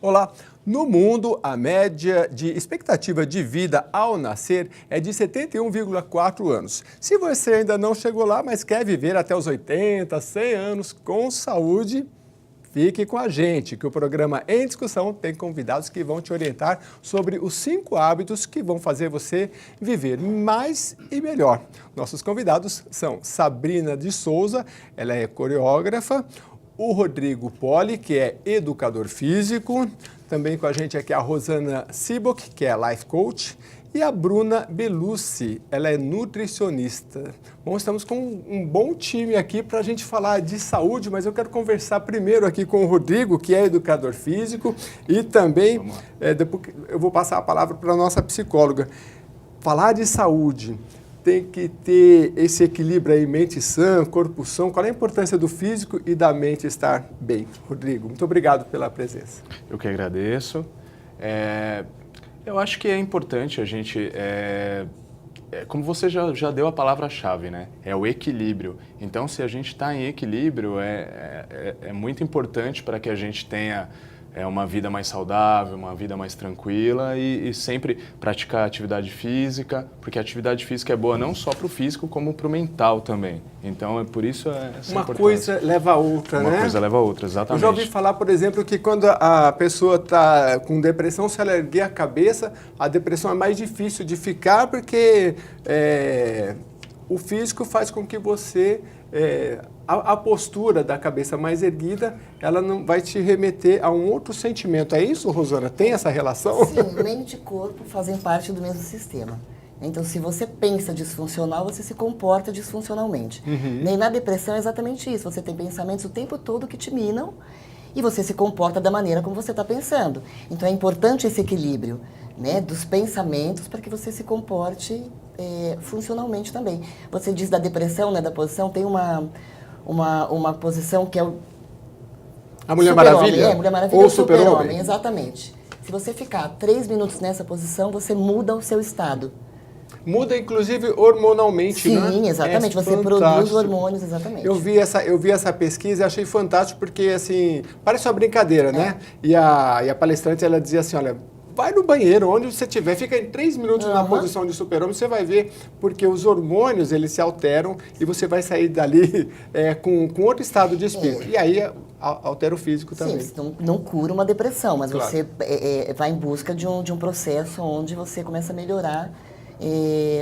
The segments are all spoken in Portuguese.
Olá! No mundo, a média de expectativa de vida ao nascer é de 71,4 anos. Se você ainda não chegou lá, mas quer viver até os 80, 100 anos com saúde, fique com a gente, que o programa Em Discussão tem convidados que vão te orientar sobre os 5 hábitos que vão fazer você viver mais e melhor. Nossos convidados são Sabrina de Souza, ela é coreógrafa, o Rodrigo Poli, que é educador físico, também com a gente aqui a Rosana Sibok, que é life coach, e a Bruna Belucci, ela é nutricionista. Bom, estamos com um bom time aqui para a gente falar de saúde, mas eu quero conversar primeiro aqui com o Rodrigo, que é educador físico, e também, depois eu vou passar a palavra para a nossa psicóloga. Falar de saúde tem que ter esse equilíbrio aí, mente sã, corpo são. Qual é a importância do físico e da mente estar bem? Rodrigo, muito obrigado pela presença. Eu que agradeço. Eu acho que é importante a gente, como você já deu a palavra-chave, né? É o equilíbrio. Então, se a gente está em equilíbrio, é muito importante para que a gente tenha uma vida mais saudável, uma vida mais tranquila e sempre praticar atividade física, porque a atividade física é boa não só para o físico, como para o mental também. Então, é por isso essa Uma coisa leva a outra, né? Uma coisa leva a outra, exatamente. Eu já ouvi falar, por exemplo, que quando a pessoa está com depressão, se ela erguer a cabeça, a depressão é mais difícil de ficar, porque o físico faz com que você... a postura da cabeça mais erguida, ela não vai te remeter a um outro sentimento. É isso, Rosana? Tem essa relação? Sim, mente e corpo fazem parte do mesmo sistema. Então, se você pensa disfuncional, você se comporta disfuncionalmente. Nem na depressão é exatamente isso. Você tem pensamentos o tempo todo que te minam e você se comporta da maneira como você está pensando. Então, é importante esse equilíbrio, né, dos pensamentos para que você se comporte funcionalmente também. Você diz da depressão, né, da posição, tem uma posição que é o... A Mulher Maravilha? Mulher Maravilha ou o Super-Homem, exatamente. Se você ficar 3 minutos nessa posição, você muda o seu estado. Muda, inclusive, hormonalmente, sim, né? Sim, exatamente. Você produz hormônios, exatamente. Eu vi essa pesquisa e achei fantástico porque, assim, parece uma brincadeira, né? E a palestrante, ela dizia assim, olha, vai no banheiro, onde você estiver, fica em 3 minutos na posição de super-homem, você vai ver, porque os hormônios, eles se alteram e você vai sair dali com outro estado de espírito. E aí altera o físico também. Sim, não cura uma depressão, mas claro, você vai em busca de um processo onde você começa a melhorar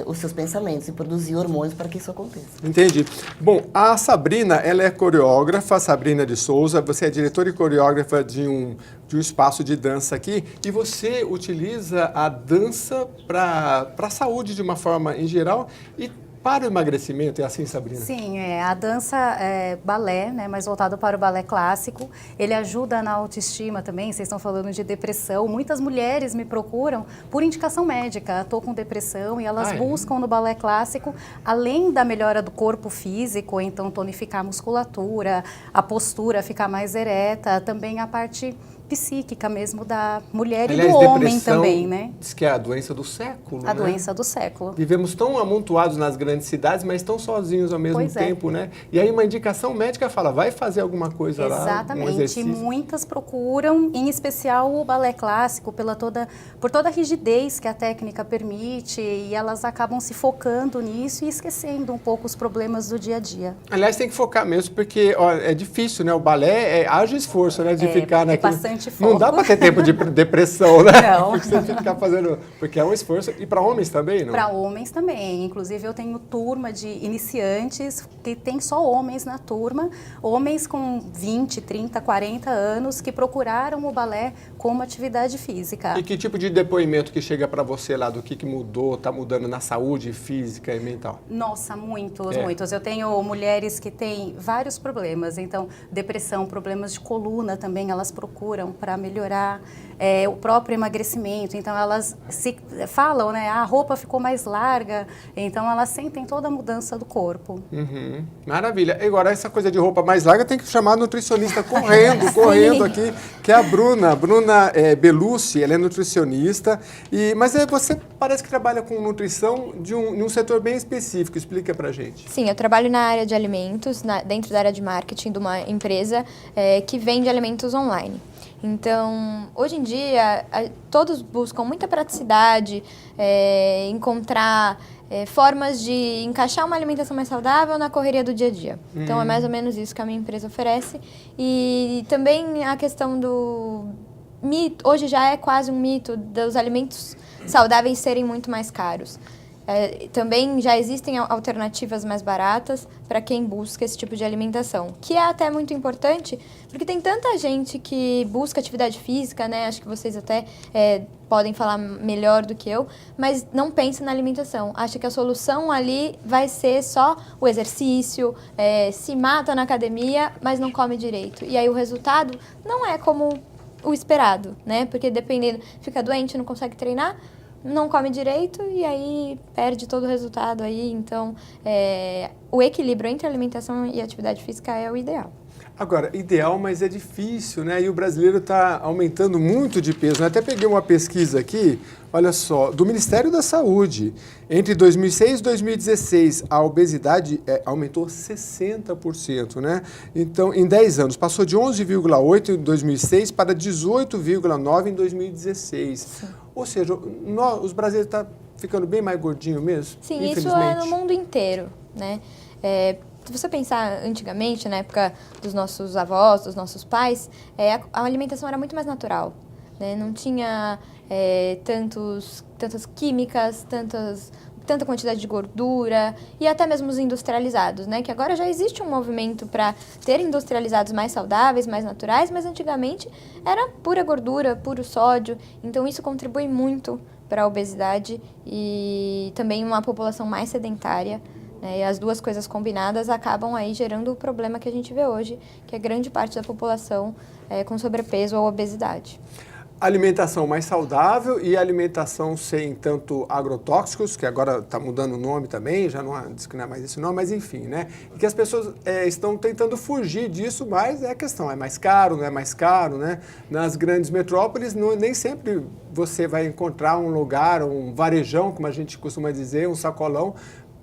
os seus pensamentos e produzir hormônios para que isso aconteça. Entendi. Bom, a Sabrina, ela é coreógrafa, Sabrina de Souza, você é diretora e coreógrafa de um espaço de dança aqui e você utiliza a dança para a saúde de uma forma em geral e para o emagrecimento, é assim, Sabrina? Sim, a dança é balé, né, mais voltado para o balé clássico. Ele ajuda na autoestima também, vocês estão falando de depressão. Muitas mulheres me procuram por indicação médica. Estou com depressão e elas buscam no balé clássico, além da melhora do corpo físico, então tonificar a musculatura, a postura ficar mais ereta, também a parte psíquica mesmo da mulher e do homem também, né? Diz que é a doença do século, A doença do século. Vivemos tão amontoados nas grandes cidades, mas tão sozinhos ao mesmo tempo, né? E aí uma indicação médica fala, vai fazer alguma coisa lá, um exercício. Muitas procuram, em especial o balé clássico, por toda a rigidez que a técnica permite, e elas acabam se focando nisso e esquecendo um pouco os problemas do dia a dia. Aliás, tem que focar mesmo, porque é difícil, né? O balé haja esforço, né? De ficar naquilo. Bastante foco. Não dá para ter tempo de depressão, né? Não. Porque você fica fazendo... Porque é um esforço. E para homens também, não? Para homens também. Inclusive, eu tenho turma de iniciantes que tem só homens na turma. Homens com 20, 30, 40 anos que procuraram o balé como atividade física. E que tipo de depoimento que chega para você lá do que mudou, está mudando na saúde física e mental? Nossa, muitos. Eu tenho mulheres que têm vários problemas. Então, depressão, problemas de coluna também, elas procuram para melhorar o próprio emagrecimento. Então, elas se falam, né? A roupa ficou mais larga, então elas sentem toda a mudança do corpo. Maravilha. Agora, essa coisa de roupa mais larga tem que chamar a nutricionista correndo aqui, que é a Bruna. Bruna Belucci, ela é nutricionista, mas você parece que trabalha com nutrição de um setor bem específico. Explica pra gente. Sim, eu trabalho na área de alimentos, dentro da área de marketing de uma empresa que vende alimentos online. Então, hoje em dia, todos buscam muita praticidade, encontrar formas de encaixar uma alimentação mais saudável na correria do dia a dia. Então, é mais ou menos isso que a minha empresa oferece. E também a questão do mito, hoje já é quase um mito dos alimentos saudáveis serem muito mais caros. Também já existem alternativas mais baratas para quem busca esse tipo de alimentação, que é até muito importante, porque tem tanta gente que busca atividade física, né? Acho que vocês até podem falar melhor do que eu, mas não pensa na alimentação. Acha que a solução ali vai ser só o exercício, se mata na academia, mas não come direito. E aí o resultado não é como o esperado, né? Porque dependendo, fica doente, não consegue treinar, não come direito e aí perde todo o resultado aí. Então, o equilíbrio entre alimentação e atividade física é o ideal. Agora, ideal, mas é difícil, né? E o brasileiro está aumentando muito de peso. Eu até peguei uma pesquisa aqui, olha só, do Ministério da Saúde. Entre 2006 e 2016, a obesidade aumentou 60%, né? Então, em 10 anos, passou de 11,8 em 2006 para 18,9 em 2016. Sim. Ou seja, os brasileiros estão ficando bem mais gordinhos mesmo? Sim, isso é no mundo inteiro, né? Se você pensar antigamente, na época dos nossos avós, dos nossos pais, a alimentação era muito mais natural, né? Não tinha tantas químicas, tanta quantidade de gordura e até mesmo os industrializados, né? Que agora já existe um movimento para ter industrializados mais saudáveis, mais naturais, mas antigamente era pura gordura, puro sódio. Então isso contribui muito para a obesidade e também uma população mais sedentária. E as duas coisas combinadas acabam aí gerando o problema que a gente vê hoje, que é grande parte da população com sobrepeso ou obesidade. Alimentação mais saudável e alimentação sem tanto agrotóxicos, que agora está mudando o nome também, já diz que não é mais esse nome, mas enfim, né? E que as pessoas estão tentando fugir disso, mas a questão é mais caro, não é mais caro, né? Nas grandes metrópoles, nem sempre você vai encontrar um lugar, um varejão, como a gente costuma dizer, um sacolão.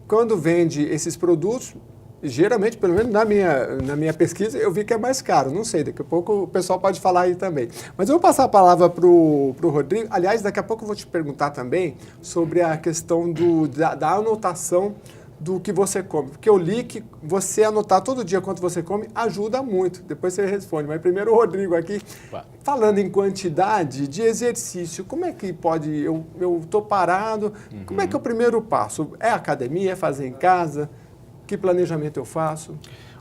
Quando vende esses produtos, geralmente, pelo menos na minha pesquisa, eu vi que é mais caro. Não sei, daqui a pouco o pessoal pode falar aí também. Mas eu vou passar a palavra para o Rodrigo. Aliás, daqui a pouco eu vou te perguntar também sobre a questão da anotação do que você come. Porque eu li que você anotar todo dia quanto você come ajuda muito. Depois você responde. Mas primeiro o Rodrigo aqui, falando em quantidade de exercício, como é que pode... Eu estou parado, como é que é o primeiro passo? É academia, é fazer em casa? Que planejamento eu faço?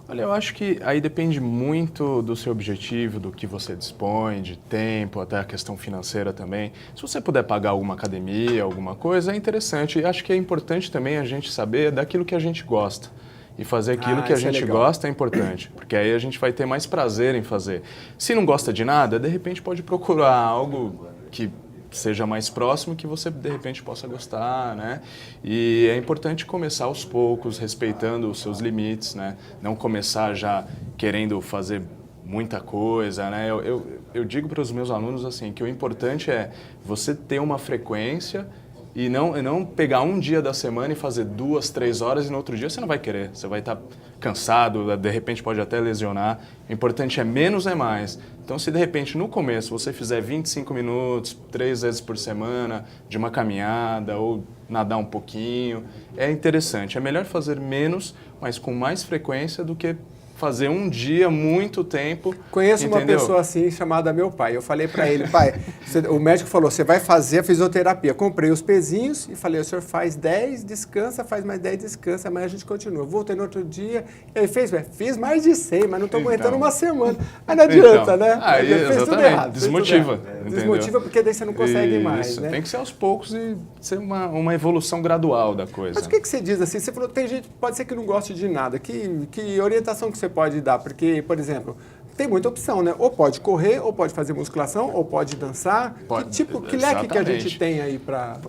Olha, eu acho que aí depende muito do seu objetivo, do que você dispõe, de tempo, até a questão financeira também. Se você puder pagar alguma academia, alguma coisa, é interessante. E acho que é importante também a gente saber daquilo que a gente gosta. E fazer aquilo que a gente gosta é importante, porque aí a gente vai ter mais prazer em fazer. Se não gosta de nada, de repente pode procurar algo que seja mais próximo, que você de repente possa gostar, né? E é importante começar aos poucos, respeitando os seus limites, né? Não começar já querendo fazer muita coisa, né? Eu digo para os meus alunos assim, que o importante é você ter uma frequência e não pegar um dia da semana e fazer 2, 3 horas e no outro dia você não vai querer, você vai estar cansado, de repente pode até lesionar. O importante é menos é mais. Então, se de repente no começo você fizer 25 minutos, 3 vezes por semana, de uma caminhada ou nadar um pouquinho, é interessante. É melhor fazer menos, mas com mais frequência do que fazer um dia, muito tempo. Conheço uma pessoa assim, chamada meu pai. Eu falei para ele, pai, o médico falou, você vai fazer a fisioterapia. Comprei os pezinhos e falei, o senhor faz 10, descansa, faz mais 10, descansa, amanhã a gente continua. Voltei no outro dia, ele fiz mais de 100, mas não estou aguentando uma semana. Aí não adianta, né? Aí, fez tudo errado. Desmotiva. Desmotiva porque daí você não consegue mais, né? Tem que ser aos poucos e ser uma evolução gradual da coisa. Mas o que você diz assim? Você falou, tem gente, pode ser que não goste de nada. Que orientação que você pode dar? Porque, por exemplo, tem muita opção, né? Ou pode correr, ou pode fazer musculação, ou pode dançar. Que leque que a gente tem aí para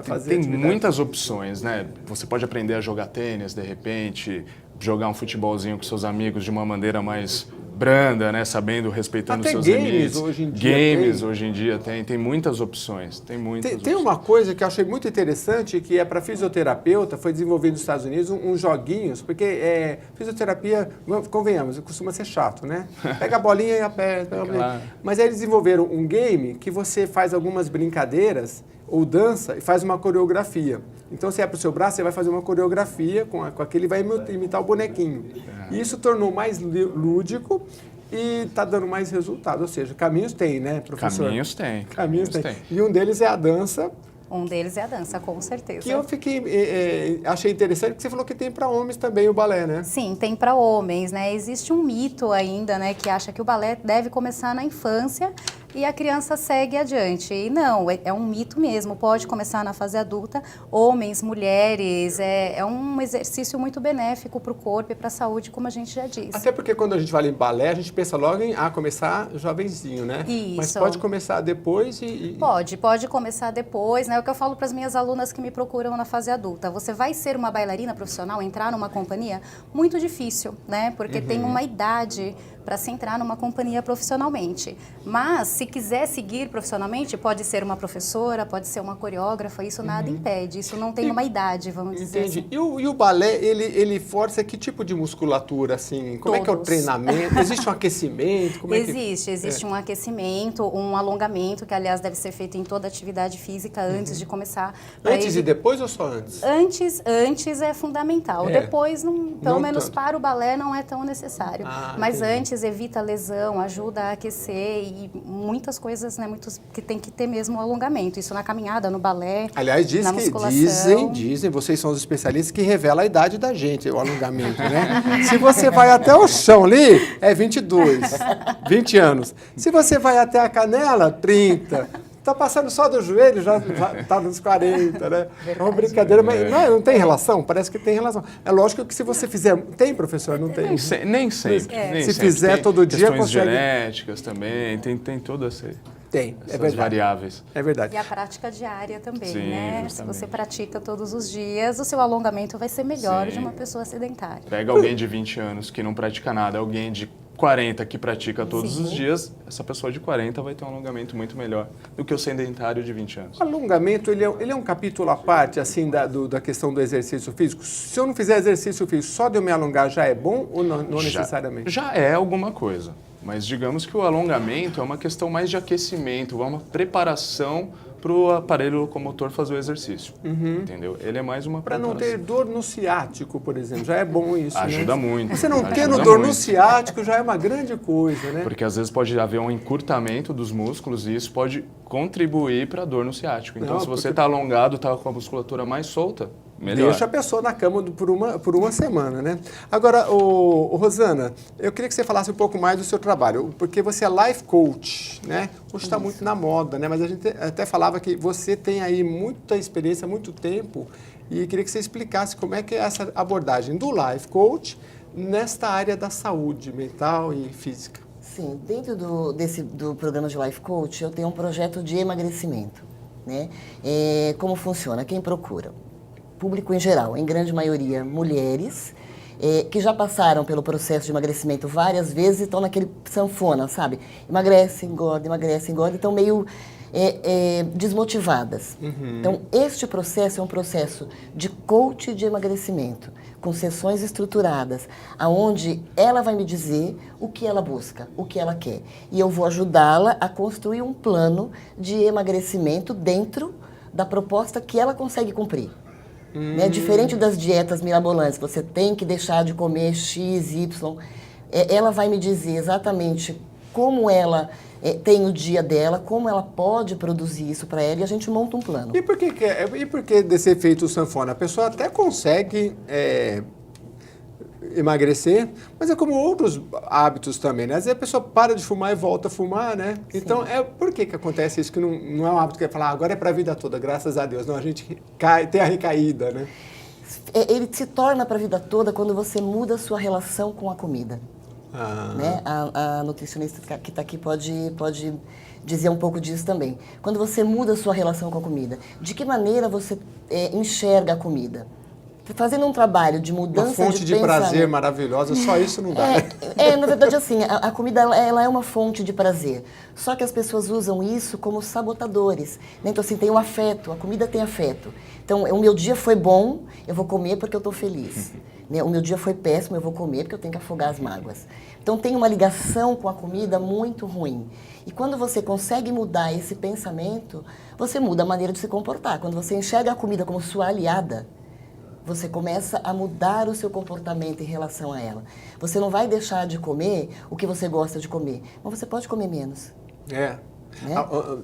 fazer? Tem muitas opções, né? Você pode aprender a jogar tênis, de repente, jogar um futebolzinho com seus amigos de uma maneira mais branda, né? Sabendo, respeitando Até seus games limites. hoje em dia Games tem. hoje em dia tem muitas opções. Tem uma coisa que eu achei muito interessante, que é para fisioterapeuta, foi desenvolvido nos Estados Unidos, uns joguinhos, porque fisioterapia, convenhamos, costuma ser chato, né? Pega a bolinha e aperta. Pega a bolinha. Claro. Mas aí eles desenvolveram um game que você faz algumas brincadeiras ou dança e faz uma coreografia. Então, se é para o seu braço, você vai fazer uma coreografia com aquele, vai imitar o bonequinho. E isso tornou mais lúdico e está dando mais resultado. Ou seja, caminhos tem, né, professor? Caminhos tem. Caminhos tem. E um deles é a dança, Um deles é a dança, com certeza. que eu achei interessante, porque você falou que tem para homens também o balé, né? Sim, tem para homens, né? Existe um mito ainda, né, que acha que o balé deve começar na infância e a criança segue adiante. E não, é um mito mesmo. Pode começar na fase adulta. Homens, mulheres, é um exercício muito benéfico para o corpo e para a saúde, como a gente já disse. Até porque quando a gente fala em balé, a gente pensa logo em começar jovenzinho, né? Isso. Mas pode começar depois Pode começar depois, né? É o que eu falo para as minhas alunas que me procuram na fase adulta. Você vai ser uma bailarina profissional, entrar numa companhia? Muito difícil, né? Porque tem uma idade para se entrar numa companhia profissionalmente. Mas, se quiser seguir profissionalmente, pode ser uma professora, pode ser uma coreógrafa, isso nada impede. Isso não tem uma idade, vamos dizer Entendi. assim. E o balé, ele força que tipo de musculatura, assim? Como é que é o Todos. treinamento? Existe um aquecimento? Como é que... Existe um aquecimento, um alongamento, que aliás deve ser feito em toda atividade física antes de começar. Antes e depois ou só antes? Antes é fundamental. É. Depois, pelo Não menos tanto. para o balé, não é tão necessário. Mas entendi. antes evita lesão, ajuda a aquecer e muitas coisas, né, que tem que ter mesmo o alongamento. Isso na caminhada, no balé, Aliás, na musculação. dizem, vocês são os especialistas, que revela a idade da gente, o alongamento, né? Se você vai até o chão ali, é 22, 20 anos. Se você vai até a canela, 30. Tá passando só do joelho, já tá nos 40, né? É uma brincadeira, mas não tem relação? Parece que tem relação. É lógico que se você fizer... Tem, professor? Não tem? Nem sempre. Nem Se sempre. fizer Tem todo dia, questões consegue... genéticas também, tem todas Tem, é essas verdade. variáveis. É verdade. E a prática diária também, Sim, né? justamente. Se você pratica todos os dias, o seu alongamento vai ser melhor de uma pessoa sedentária. Pega alguém de 20 anos que não pratica nada, alguém de 40 que pratica todos os dias, essa pessoa de 40 vai ter um alongamento muito melhor do que o sedentário de 20 anos. O alongamento, ele é um capítulo à parte, assim, da questão do exercício físico. Se eu não fizer exercício físico, só de eu me alongar já é bom ou não necessariamente? Já é alguma coisa, mas digamos que o alongamento é uma questão mais de aquecimento, é uma preparação para o aparelho locomotor fazer o exercício, entendeu? Ele é mais uma Para preparação. não ter dor no ciático, por exemplo, já é bom isso, Ajuda né? muito. Você não ajuda tendo dor no muito. ciático já é uma grande coisa, né? Porque às vezes pode haver um encurtamento dos músculos e isso pode contribuir para a dor no ciático. Então, Não, se você porque- está alongado, está com a musculatura mais solta, melhor. Deixa a pessoa na cama por uma semana, né? Agora, ô, Rosana, eu queria que você falasse um pouco mais do seu trabalho, porque você é life coach, né? Hoje está muito na moda, né? Mas a gente até falava que você tem aí muita experiência, muito tempo, e queria que você explicasse como é que é essa abordagem do life coach nesta área da saúde mental e física. Sim, dentro do programa de Life Coach, eu tenho um projeto de emagrecimento, né? Como funciona? Quem procura? Público em geral, em grande maioria mulheres, que já passaram pelo processo de emagrecimento várias vezes e estão naquele sanfona, sabe? Emagrece, engorda, e estão meio desmotivadas. Então, este processo é um processo de coach de emagrecimento, com sessões estruturadas, aonde ela vai me dizer o que ela busca, o que ela quer. E eu vou ajudá-la a construir um plano de emagrecimento dentro da proposta que ela consegue cumprir. Né? Diferente das dietas mirabolantes, você tem que deixar de comer X, Y. Ela vai me dizer exatamente como ela tem o dia dela, como ela pode produzir isso para ela e a gente monta um plano. E por que desse efeito sanfona? A pessoa até consegue emagrecer, mas é como outros hábitos também, né? Às vezes a pessoa para de fumar e volta a fumar, né? Sim. Então, por que acontece isso? Que não é um hábito que é falar, agora é para a vida toda, graças a Deus. Não, a gente tem a recaída, né? Ele se torna para a vida toda quando você muda a sua relação com a comida. Né? A nutricionista que está aqui pode dizer um pouco disso também. Quando você muda a sua relação com a comida, de que maneira você enxerga a comida? fazendo um trabalho de Uma mudança fonte de pensamento. prazer maravilhosa, só isso não dá. Na verdade, assim, a comida ela é uma fonte de prazer. Só que as pessoas usam isso como sabotadores. Né? Então, assim, tem o afeto, a comida tem afeto. Então, o meu dia foi bom, eu vou comer porque eu estou feliz. Né? O meu dia foi péssimo, eu vou comer porque eu tenho que afogar as mágoas. Então, tem uma ligação com a comida muito ruim. E quando você consegue mudar esse pensamento, você muda a maneira de se comportar. Quando você enxerga a comida como sua aliada, você começa a mudar o seu comportamento em relação a ela. Você não vai deixar de comer o que você gosta de comer, mas você pode comer menos. É. Né?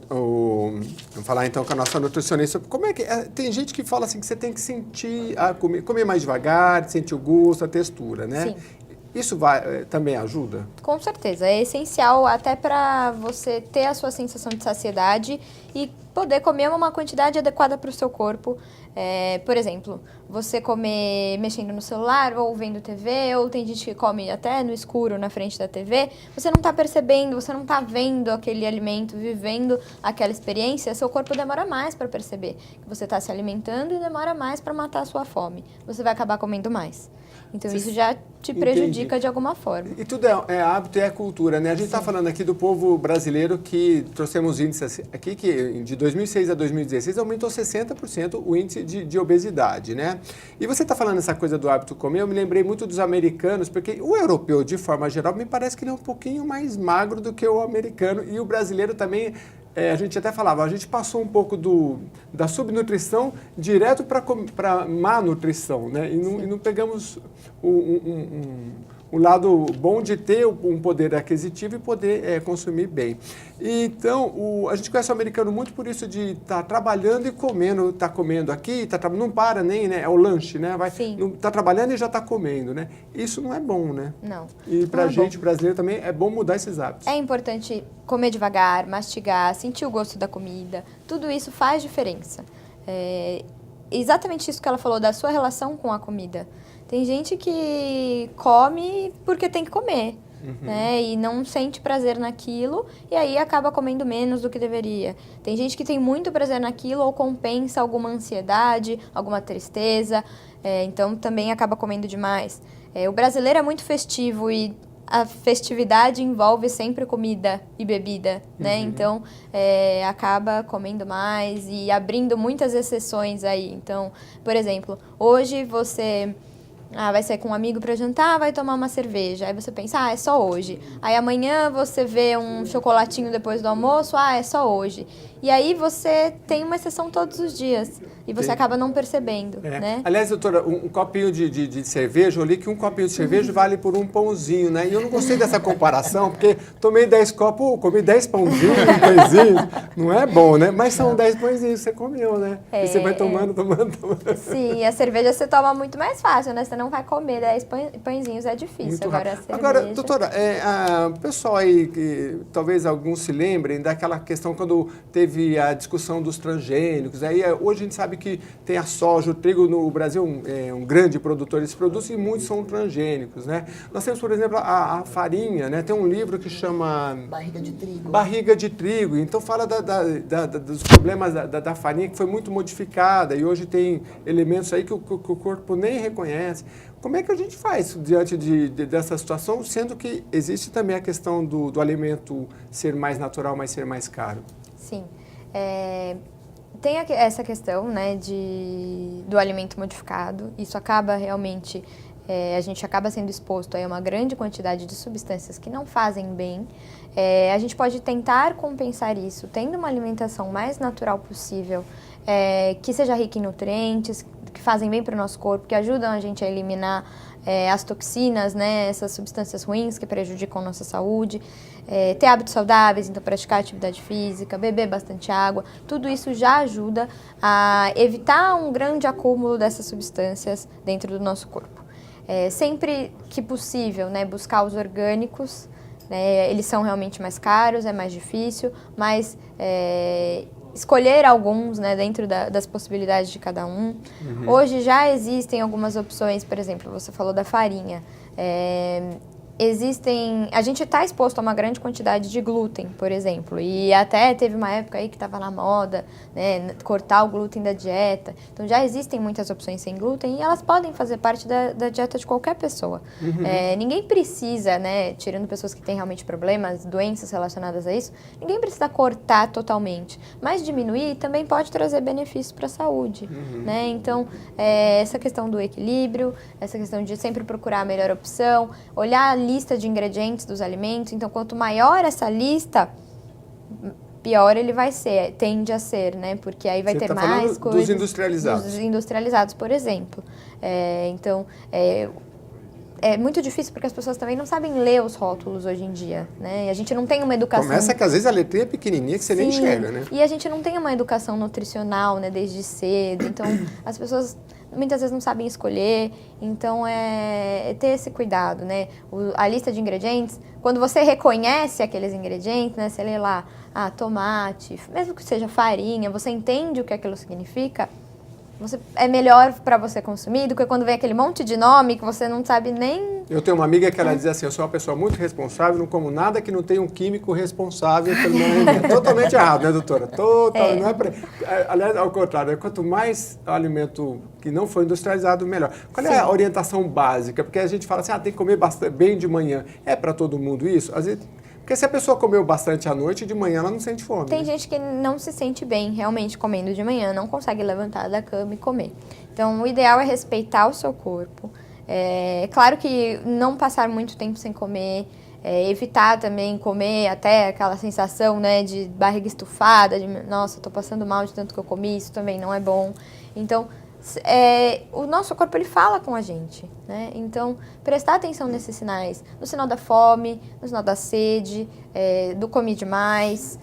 Vamos falar então com a nossa nutricionista. Como é que tem gente que fala assim que você tem que sentir a comer mais devagar, sentir o gosto, a textura, né? Sim. Isso também ajuda? Com certeza, é essencial até para você ter a sua sensação de saciedade e poder comer uma quantidade adequada para o seu corpo. Por exemplo, você comer mexendo no celular ou vendo TV, ou tem gente que come até no escuro na frente da TV, você não está percebendo, você não está vendo aquele alimento, vivendo aquela experiência, seu corpo demora mais para perceber que você está se alimentando e demora mais para matar a sua fome. Você vai acabar comendo mais. Então, isso já te prejudica de alguma forma. E tudo é hábito e é cultura, né? A gente está falando aqui do povo brasileiro que trouxemos índices aqui que de 2006 a 2016 aumentou 60% o índice de obesidade, né? E você está falando essa coisa do hábito comer, eu me lembrei muito dos americanos, porque o europeu, de forma geral, me parece que ele é um pouquinho mais magro do que o americano e o brasileiro também. A gente até falava, a gente passou um pouco da subnutrição direto para má nutrição, né? E não pegamos o lado bom de ter um poder aquisitivo e poder consumir bem. Então, a gente conhece o americano muito por isso de estar trabalhando e comendo, está comendo aqui, não para nem, né? É o lanche, né? Está trabalhando e já está comendo, né? Isso não é bom, né? Não. E para a gente, brasileiro, também é bom mudar esses hábitos. É importante comer devagar, mastigar, sentir o gosto da comida. Tudo isso faz diferença. Exatamente isso que ela falou da sua relação com a comida. Tem gente que come porque tem que comer, né? E não sente prazer naquilo e aí acaba comendo menos do que deveria. Tem gente que tem muito prazer naquilo ou compensa alguma ansiedade, alguma tristeza, então também acaba comendo demais. O brasileiro é muito festivo e a festividade envolve sempre comida e bebida, né? Então, acaba comendo mais e abrindo muitas exceções aí. Então, por exemplo, hoje você vai sair com um amigo para jantar, vai tomar uma cerveja. Aí você pensa, é só hoje. Aí amanhã você vê um chocolatinho depois do almoço, é só hoje. E aí você tem uma exceção todos os dias. E você acaba não percebendo, né? Aliás, doutora, um copinho de cerveja, eu li que um copinho de cerveja vale por um pãozinho, né? E eu não gostei dessa comparação, porque tomei 10 copos, comi 10 pãozinhos, pãezinhos. Não é bom, né? Mas são 10 pãozinhos que você comeu, né? E você vai tomando. Sim, a cerveja você toma muito mais fácil, né? Você não vai comer 10 pãezinhos, é difícil. Muito Agora, rápido. a cerveja... Agora, doutora, o pessoal aí, que talvez alguns se lembrem daquela questão quando teve a discussão dos transgênicos. Aí, hoje a gente sabe que tem a soja, o trigo no Brasil é um grande produtor desse produto e muitos são transgênicos, né? Nós temos, por exemplo, a farinha, né? Tem um livro que chama... Barriga de trigo. Barriga de trigo. Então fala dos problemas da farinha que foi muito modificada e hoje tem elementos aí que o corpo nem reconhece. Como é que a gente faz diante dessa situação, sendo que existe também a questão do alimento ser mais natural, mas ser mais caro? Sim. Tem essa questão, né, do alimento modificado. Isso acaba realmente... a gente acaba sendo exposto a uma grande quantidade de substâncias que não fazem bem. A gente pode tentar compensar isso tendo uma alimentação mais natural possível, que seja rica em nutrientes, que fazem bem para o nosso corpo, que ajudam a gente a eliminar as toxinas, né, essas substâncias ruins que prejudicam a nossa saúde. Ter hábitos saudáveis, então praticar atividade física, beber bastante água, tudo isso já ajuda a evitar um grande acúmulo dessas substâncias dentro do nosso corpo. Sempre que possível, né, buscar os orgânicos, né, eles são realmente mais caros, é mais difícil, mas escolher alguns, né, dentro das possibilidades de cada um. Hoje já existem algumas opções, por exemplo, você falou da farinha. a gente está exposto a uma grande quantidade de glúten, por exemplo, e até teve uma época aí que estava na moda, né, cortar o glúten da dieta. Então já existem muitas opções sem glúten e elas podem fazer parte da dieta de qualquer pessoa. Ninguém precisa, né, tirando pessoas que têm realmente problemas, doenças relacionadas a isso, ninguém precisa cortar totalmente, mas diminuir também pode trazer benefícios para a saúde, né? Então, essa questão do equilíbrio, essa questão de sempre procurar a melhor opção, olhar a lista de ingredientes dos alimentos. Então, quanto maior essa lista, pior ele vai ser, tende a ser, né? Porque aí vai Você ter tá mais falando coisas. dos industrializados. Dos industrializados, por exemplo. Então, é muito difícil porque as pessoas também não sabem ler os rótulos hoje em dia, né? E a gente não tem uma educação... Começa que às vezes a letrinha é pequenininha que você nem enxerga, né? E a gente não tem uma educação nutricional, né, desde cedo. Então, as pessoas muitas vezes não sabem escolher. Então, é ter esse cuidado, né? A lista de ingredientes, quando você reconhece aqueles ingredientes, né? Você lê lá, tomate, mesmo que seja farinha, você entende o que aquilo significa, é melhor para você consumir do que quando vem aquele monte de nome que você não sabe nem... Eu tenho uma amiga que ela diz assim, eu sou uma pessoa muito responsável, não como nada que não tenha um químico responsável pelo meu alimento. Totalmente errado, né, doutora? Total, não é pra... Aliás, ao contrário, quanto mais alimento que não for industrializado, melhor. Qual é a orientação básica? Porque a gente fala assim, tem que comer bastante, bem de manhã. É para todo mundo isso? Às vezes... Porque se a pessoa comeu bastante à noite, de manhã ela não sente fome. Tem gente que não se sente bem realmente comendo de manhã, não consegue levantar da cama e comer. Então, o ideal é respeitar o seu corpo. É claro que não passar muito tempo sem comer, evitar também comer até aquela sensação, né, de barriga estufada, de nossa, tô passando mal de tanto que eu comi, isso também não é bom. Então, o nosso corpo ele fala com a gente, né? Então, prestar atenção nesses sinais, no sinal da fome, no sinal da sede, do comi demais,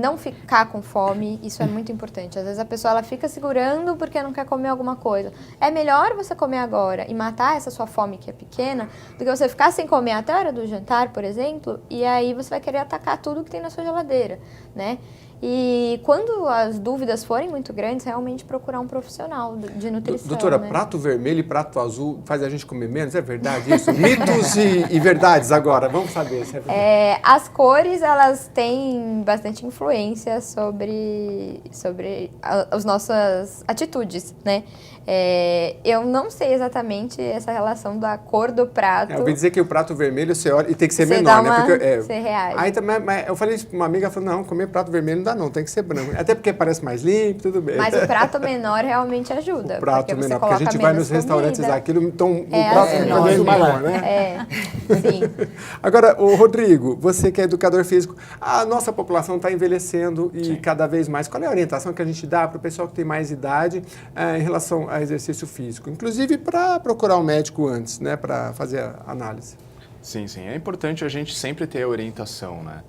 não ficar com fome, isso é muito importante. Às vezes a pessoa ela fica segurando porque não quer comer alguma coisa. É melhor você comer agora e matar essa sua fome que é pequena do que você ficar sem comer até a hora do jantar, por exemplo, e aí você vai querer atacar tudo que tem na sua geladeira, né? E quando as dúvidas forem muito grandes, realmente procurar um profissional de nutrição. Doutora, né? prato vermelho e prato azul faz a gente comer menos? É verdade isso? Mitos e verdades agora, vamos saber se é verdade. As cores, elas têm bastante influência sobre as nossas atitudes, né? Eu não sei exatamente essa relação da cor do prato. Eu ouvi dizer que o prato vermelho você olha e tem que ser Você menor, dá né? você reage. Aí também, mas eu falei isso pra uma amiga, ela falou, não, comer prato vermelho não dá não, tem que ser branco. Até porque parece mais limpo, tudo bem. Mas o prato menor realmente ajuda. O prato porque você menor, porque a gente vai nos restaurantes aquilo, então o prato menor, vermelho maior, né? Sim. Agora, o Rodrigo, você que é educador físico, a nossa população está envelhecendo e cada vez mais. Qual é a orientação que a gente dá para o pessoal que tem mais idade em relação ao exercício físico? Inclusive para procurar um médico antes, né, para fazer a análise. Sim, sim. É importante a gente sempre ter a orientação, né?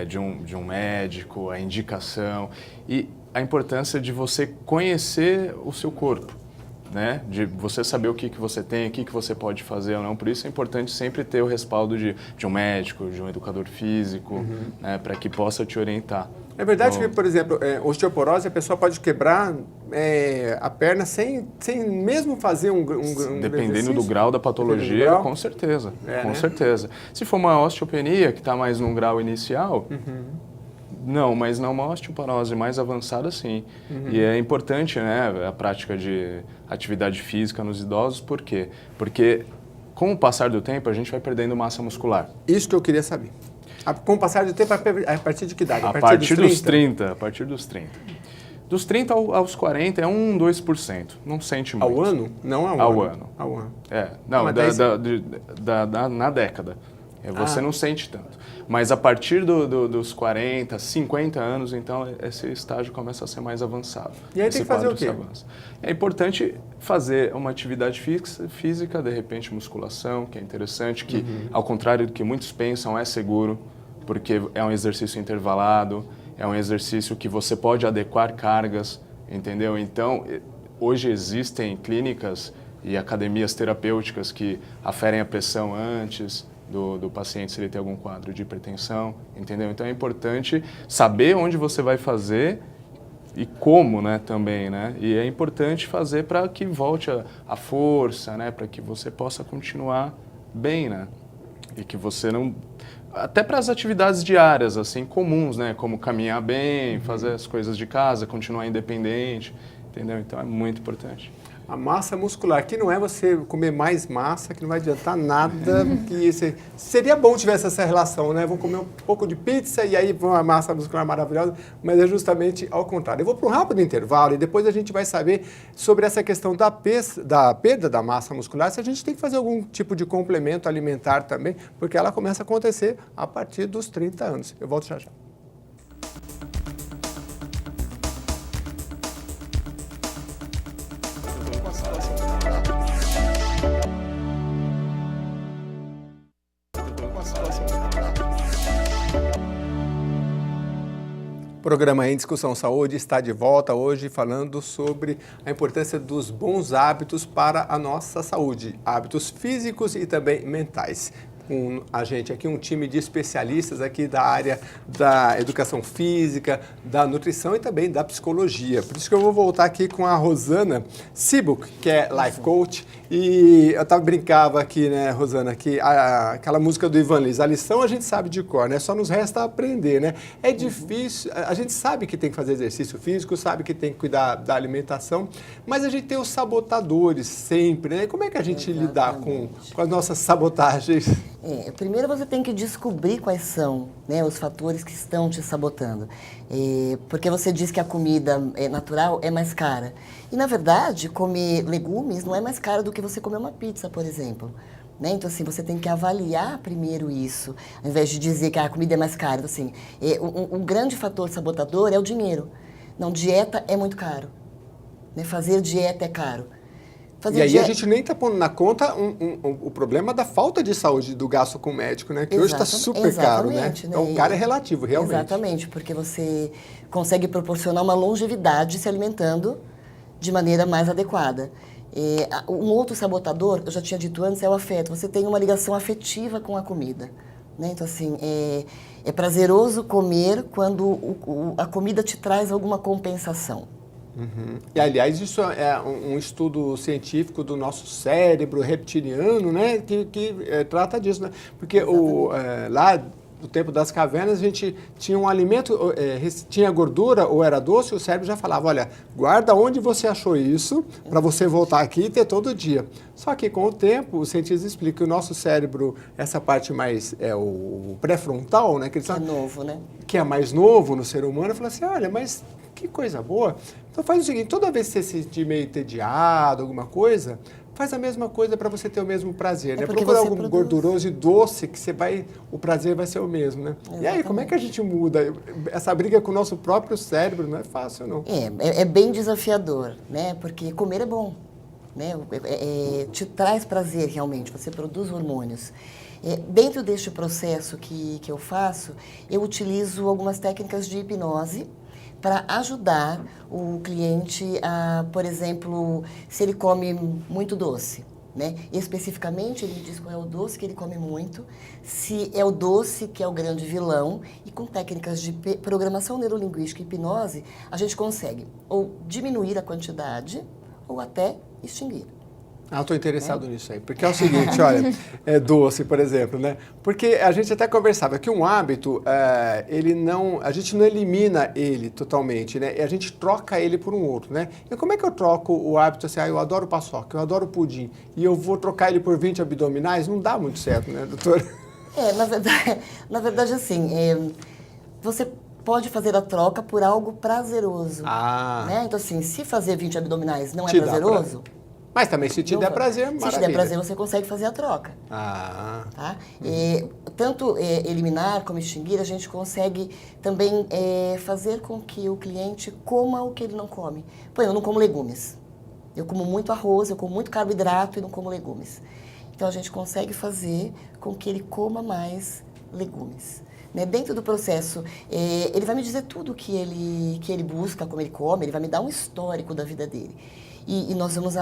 De um médico, a indicação e a importância de você conhecer o seu corpo, né? De você saber o que você tem, o que você pode fazer ou não. Por isso é importante sempre ter o respaldo de um médico, de um educador físico, né? Para que possa te orientar. É verdade que, por exemplo, osteoporose, a pessoa pode quebrar a perna sem mesmo fazer um dependendo exercício? do grau da patologia, grau? com certeza, com né? certeza. Se for uma osteopenia que está mais num grau inicial, não, mas não uma osteoporose mais avançada, sim. E é importante, né, a prática de atividade física nos idosos, por quê? Porque com o passar do tempo a gente vai perdendo massa muscular. Isso que eu queria saber. Com o passar do tempo, a partir de que idade? A partir dos 30. A partir dos 30. Dos 30 aos 40 é 2%. Não sente muito. Ao ano? Não ao Ao ano. ano. Ao ano. Não, Mas na década. Você não sente tanto. Mas a partir dos 40, 50 anos, então, esse estágio começa a ser mais avançado. E aí tem que fazer o quê? É importante fazer uma atividade física, de repente musculação, que é interessante, que, ao contrário do que muitos pensam, é seguro, porque é um exercício intervalado, é um exercício que você pode adequar cargas, entendeu? Então, hoje existem clínicas e academias terapêuticas que aferem a pressão antes do paciente se ele tem algum quadro de hipertensão, entendeu? Então é importante saber onde você vai fazer e como, né, também, né? E é importante fazer para que volte a força, né, para que você possa continuar bem, né? E que você não... Até para as atividades diárias, assim, comuns, né? Como caminhar bem, fazer as coisas de casa, continuar independente, entendeu? Então é muito importante. A massa muscular, que não é você comer mais massa, que não vai adiantar nada, que seria bom tivesse essa relação, né? Vou comer um pouco de pizza e aí uma massa muscular maravilhosa, mas é justamente ao contrário. Eu vou para um rápido intervalo e depois a gente vai saber sobre essa questão da perda da massa muscular, se a gente tem que fazer algum tipo de complemento alimentar também, porque ela começa a acontecer a partir dos 30 anos. Eu volto já já. O programa Em Discussão Saúde está de volta hoje falando sobre a importância dos bons hábitos para a nossa saúde, hábitos físicos e também mentais. Com a gente aqui, um time de especialistas aqui da área da educação física, da nutrição e também da psicologia. Por isso que eu vou voltar aqui com a Rosana Sibuk, que é Life Coach. E eu brincava aqui, né, Rosana, que aquela música do Ivan Lins, a lição a gente sabe de cor, né? Só nos resta aprender, né? É difícil, a gente sabe que tem que fazer exercício físico, sabe que tem que cuidar da alimentação, mas a gente tem os sabotadores sempre, né? Como é que a gente lidar com as nossas sabotagens? Primeiro você tem que descobrir quais são, né, os fatores que estão te sabotando. Porque você diz que a comida natural é mais cara. E, na verdade, comer legumes não é mais caro do que você comer uma pizza, por exemplo. Né? Então, assim, você tem que avaliar primeiro isso, ao invés de dizer que a comida é mais cara. Então, assim, um grande fator sabotador é o dinheiro. Não, dieta é muito caro. Né? Fazer dieta é caro. E aí a gente nem está pondo na conta o problema da falta de saúde do gasto com o médico, né? Que hoje está super caro, né? Então, caro é relativo, realmente. Exatamente, porque você consegue proporcionar uma longevidade se alimentando de maneira mais adequada. Um outro sabotador, eu já tinha dito antes, é o afeto. Você tem uma ligação afetiva com a comida. Né? Então, assim, é prazeroso comer quando a comida te traz alguma compensação. Uhum. E, aliás, isso é um estudo científico do nosso cérebro reptiliano, né, que trata disso, né? Porque lá no tempo das cavernas a gente tinha um alimento, tinha gordura ou era doce, o cérebro já falava, olha, guarda onde você achou isso para você voltar aqui e ter todo dia. Só que com o tempo, os cientistas explicam que o nosso cérebro, essa parte mais, o pré-frontal, né, que é novo, né? Que é mais novo no ser humano, fala assim, olha, mas que coisa boa. Então faz o seguinte, toda vez que você se sentir meio entediado, alguma coisa, faz a mesma coisa para você ter o mesmo prazer, né? Procura algo gorduroso e doce que o prazer vai ser o mesmo, né? Exatamente. E aí, como é que a gente muda? Essa briga com o nosso próprio cérebro não é fácil, não. É bem desafiador, né? Porque comer é bom, né? Te traz prazer realmente, você produz hormônios. Dentro deste processo que eu faço, eu utilizo algumas técnicas de hipnose para ajudar o cliente a, por exemplo, se ele come muito doce, né? Especificamente, ele me diz qual é o doce que ele come muito, se é o doce que é o grande vilão, e com técnicas de programação neurolinguística e hipnose, a gente consegue ou diminuir a quantidade ou até extinguir. Estou interessado nisso aí, porque é o seguinte, olha, doce, por exemplo, né? Porque a gente até conversava que um hábito, a gente não elimina ele totalmente, né? E a gente troca ele por um outro, né? E como é que eu troco o hábito assim, eu adoro paçoca, eu adoro pudim, e eu vou trocar ele por 20 abdominais? Não dá muito certo, né, doutora? Na verdade, assim, você pode fazer a troca por algo prazeroso, né? Então, assim, se fazer 20 abdominais não é prazeroso... Mas também se te der prazer, maravilha. Se te der prazer, você consegue fazer a troca. Tá? Tanto eliminar como extinguir, a gente consegue também fazer com que o cliente coma o que ele não come. Por exemplo, eu não como legumes. Eu como muito arroz, eu como muito carboidrato e não como legumes. Então, a gente consegue fazer com que ele coma mais legumes. Né? Dentro do processo, ele vai me dizer tudo que ele busca, como ele come, ele vai me dar um histórico da vida dele. E nós vamos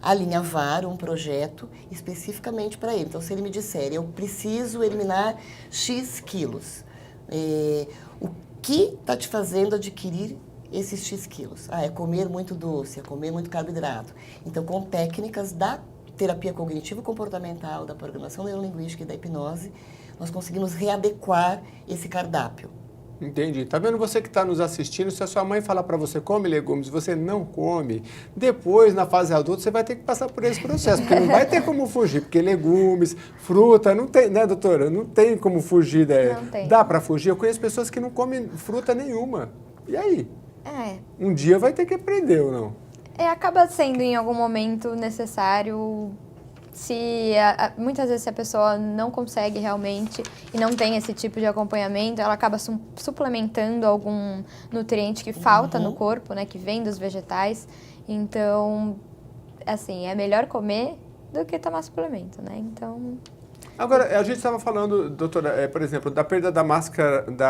alinhavar um projeto especificamente para ele. Então, se ele me disser, eu preciso eliminar X quilos, o que está te fazendo adquirir esses X quilos? É comer muito doce, é comer muito carboidrato. Então, com técnicas da terapia cognitivo-comportamental, da programação neurolinguística e da hipnose, nós conseguimos readequar esse cardápio. Entendi. Tá vendo você que está nos assistindo, se a sua mãe falar para você come legumes e você não come, depois, na fase adulta, você vai ter que passar por esse processo, porque não vai ter como fugir, porque legumes, fruta, não tem, né, doutora? Não tem como fugir. Não tem. Dá para fugir? Eu conheço pessoas que não comem fruta nenhuma. E aí? Um dia vai ter que aprender ou não? Acaba sendo em algum momento necessário. Muitas vezes se a pessoa não consegue realmente e não tem esse tipo de acompanhamento, ela acaba suplementando algum nutriente que falta no corpo, né, que vem dos vegetais. Então, assim, é melhor comer do que tomar suplemento, né? Então... Agora, a gente estava falando, doutora, por exemplo, da perda da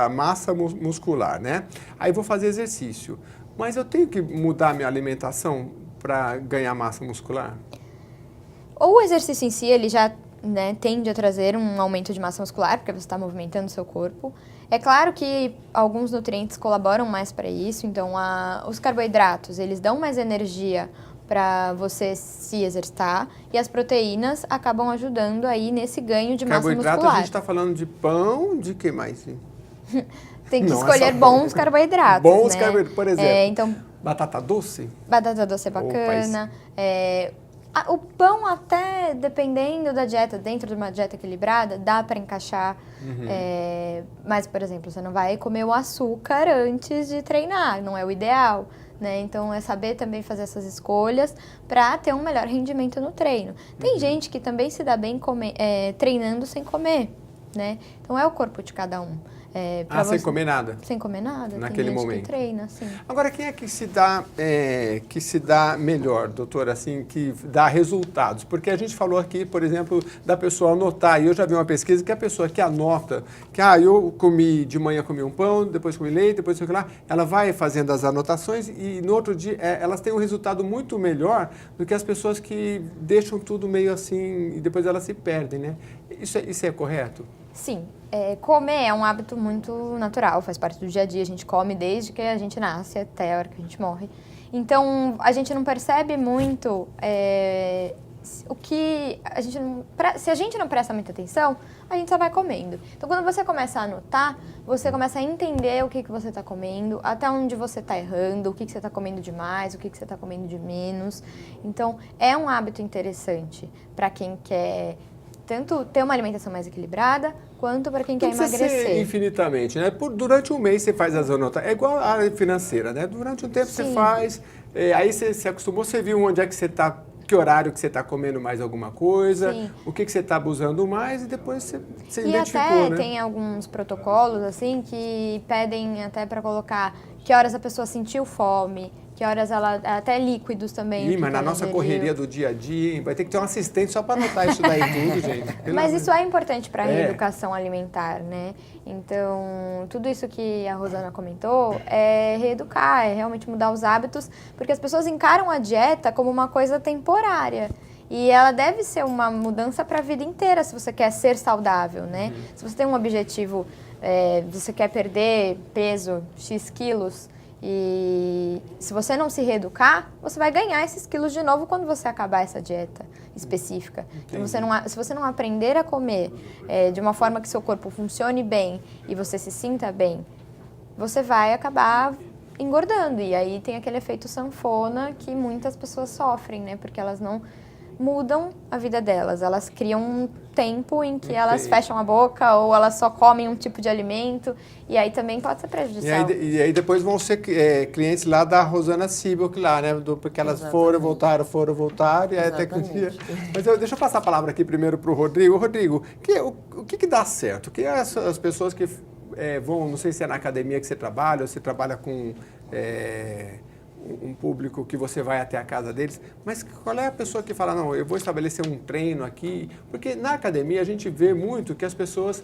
massa muscular, né? Aí vou fazer exercício, mas eu tenho que mudar minha alimentação para ganhar massa muscular? Ou o exercício em si, ele já, né, tende a trazer um aumento de massa muscular, porque você está movimentando o seu corpo. É claro que alguns nutrientes colaboram mais para isso, então os carboidratos, eles dão mais energia para você se exercitar, e as proteínas acabam ajudando aí nesse ganho de massa muscular. Carboidrato, a gente está falando de pão, de que mais? Tem que escolher bons carboidratos, bons né? Carboidratos, por exemplo, então, batata doce? Batata doce é bacana. O pão, até dependendo da dieta, dentro de uma dieta equilibrada, dá para encaixar. Mas, por exemplo, você não vai comer o açúcar antes de treinar, não é o ideal, né? Então, é saber também fazer essas escolhas para ter um melhor rendimento no treino. Tem gente que também se dá bem treinando sem comer, né? Então, é o corpo de cada um. Sem comer nada? Sem comer nada. Naquele tem gente momento. que treina, sim. Agora, quem é que se dá melhor, doutora, assim, que dá resultados? Porque a gente falou aqui, por exemplo, da pessoa anotar, e eu já vi uma pesquisa que a pessoa que anota, que eu de manhã comi um pão, depois comi leite, depois sei lá, ela vai fazendo as anotações e no outro dia elas têm um resultado muito melhor do que as pessoas que deixam tudo meio assim e depois elas se perdem, né? Isso é correto? Sim. Comer é um hábito muito natural, faz parte do dia a dia. A gente come desde que a gente nasce até a hora que a gente morre. Então, a gente não percebe muito o que a gente não... Se a gente não presta muita atenção, a gente só vai comendo. Então, quando você começa a anotar, você começa a entender o que você está comendo, até onde você está errando, o que você está comendo de mais, o que você está comendo de menos. Então, é um hábito interessante para quem quer tanto ter uma alimentação mais equilibrada, quanto para quem quer emagrecer. Ser infinitamente, né? Durante um mês você faz as anotações. É igual a área financeira, né? Durante um tempo você faz, aí você se acostumou, você viu onde é que você está, que horário que você está comendo mais alguma coisa, o que você está abusando mais, e depois você identificou, até né? Tem alguns protocolos, assim, que pedem até para colocar que horas a pessoa sentiu fome, que horas ela... Até líquidos também. Mas na nossa correria do dia a dia, vai ter que ter um assistente só para anotar isso daí tudo, gente. Mas isso é importante para a reeducação alimentar, né? Então, tudo isso que a Rosana comentou é reeducar, é realmente mudar os hábitos, porque as pessoas encaram a dieta como uma coisa temporária. E ela deve ser uma mudança para a vida inteira, se você quer ser saudável, né? Se você tem um objetivo, você quer perder peso, X quilos, e se você não se reeducar, você vai ganhar esses quilos de novo quando você acabar essa dieta específica. Então, se você não aprender a comer de uma forma que seu corpo funcione bem e você se sinta bem, você vai acabar engordando. E aí tem aquele efeito sanfona que muitas pessoas sofrem, né? Porque elas não mudam a vida delas. Elas criam um tempo em que elas fecham a boca ou elas só comem um tipo de alimento, e aí também pode ser prejudicial. E aí depois vão ser clientes lá da Rosana Sibok lá, né? Porque elas foram, voltaram, e aí até que um dia... Mas deixa eu passar a palavra aqui primeiro para o Rodrigo. Rodrigo, o que dá certo? O que as pessoas que vão, não sei se é na academia que você trabalha, ou você trabalha com... um público que você vai até a casa deles, mas qual é a pessoa que fala, não, eu vou estabelecer um treino aqui? Porque na academia a gente vê muito que as pessoas